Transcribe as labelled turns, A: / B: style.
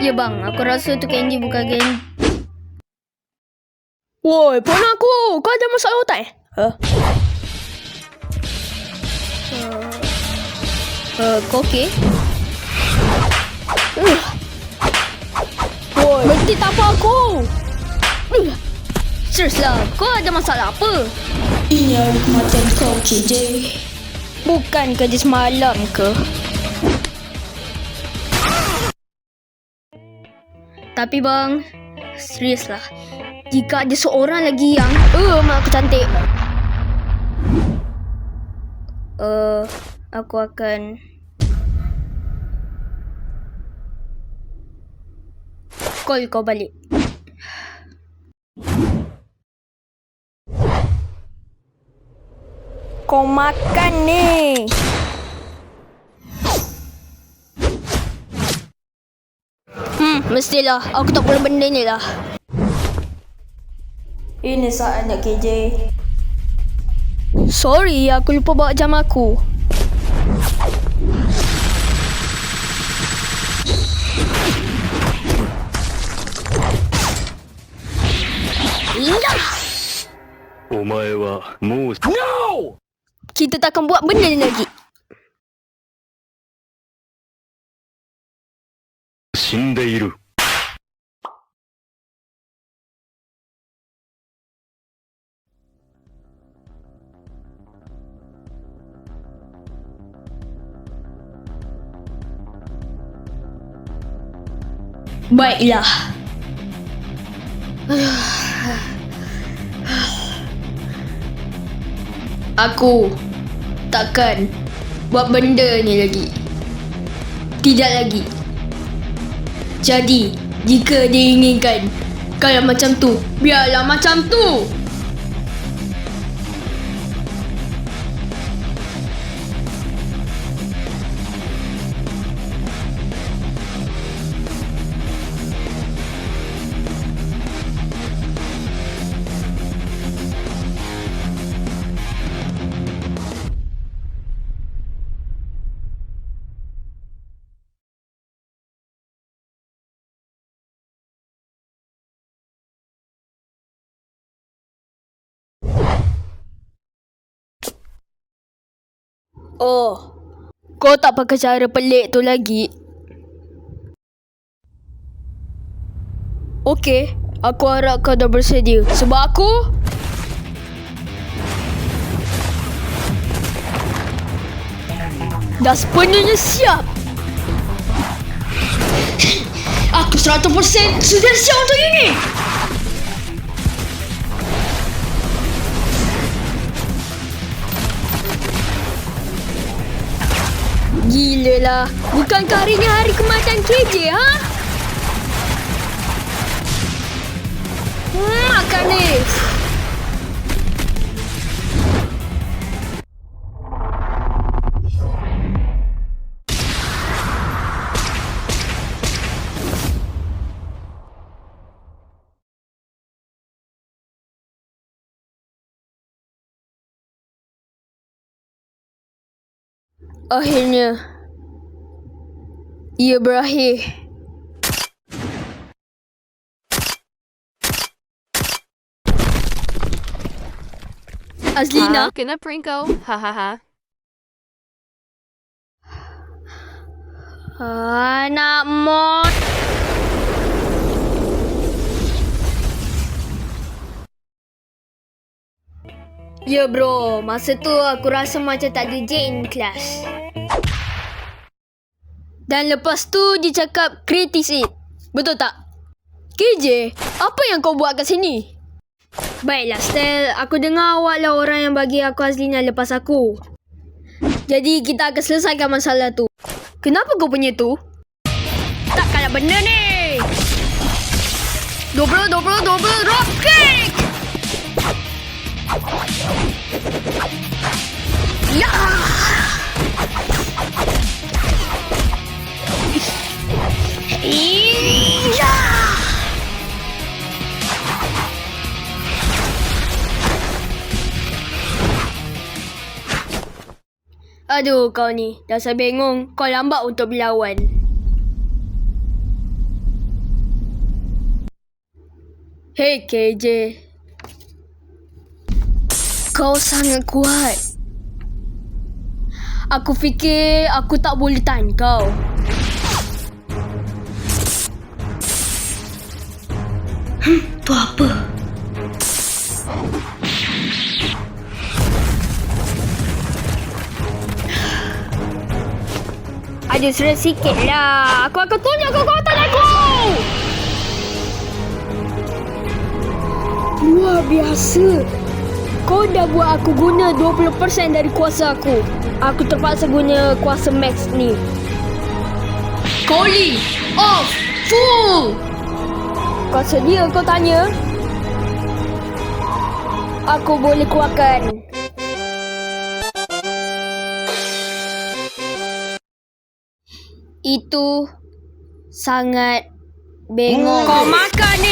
A: Ya bang, aku rasa tu Kenji bukan Genji.
B: Woi, pon aku. Kau ada masalah otak eh?
A: Kau okey?
B: Woi, berhenti tapak aku.
A: Serius lah, kau ada masalah apa?
B: Ini hari kematian kau, KJ. Bukan kerja semalam ke?
A: Tapi bang, serius lah. Jika ada seorang lagi yang
B: Mak aku cantik.
A: aku akan call kau balik.
B: Kau makan ni.
A: Mestilah, aku tak boleh benda ni lah.
B: Ini saatnya, KJ. Sorry, aku lupa bawa jam aku.
C: No!
B: Kita takkan buat benda ni lagi.
C: 死んでいる。
B: Baiklah. Aku takkan buat benda ni lagi. Tidak lagi. Jadi, jika diinginkan, kalau macam tu, biarlah macam tu. Oh, kau tak pakai cara pelik tu lagi. Okey, aku harap kau dah bersedia. Sebab aku dah sepenuhnya siap. Aku 100% sudah siap untuk ini. Gila lah. Bukankah hari ni hari kematian KJ, ha? Makan ni. Akhirnya, ia berakhir. Azlina,
D: Kena Prinko. Hahaha.
A: anak mod.
B: Ya bro, masa tu aku rasa macam tak ada Jane kelas. Dan lepas tu dia cakap kritis it. Betul tak? KJ, apa yang kau buat kat sini?
A: Baiklah Stel, aku dengar awak lah orang yang bagi aku Azlina lepas aku.
B: Jadi kita akan selesaikan masalah tu. Kenapa kau punya tu?
A: Takkanlah benda ni.
B: Double drop kick!
A: Ya! Iya!
B: Aduh kau ni, dasar bengong. Kau lambat untuk berlawan. Hei KJ, kau sangat kuat. Aku fikir aku tak boleh tahan kau.
A: Tu apa?
B: Ada surat sikit lah. Aku akan tunjuk kekuatan aku. Luar biasa. Kau dah buat aku guna 20% dari kuasa aku. Aku terpaksa guna kuasa max ni.
A: Calling off full.
B: Kau sedia kau tanya? Aku boleh keluarkan. Itu sangat bengong.
A: Kau makan ni.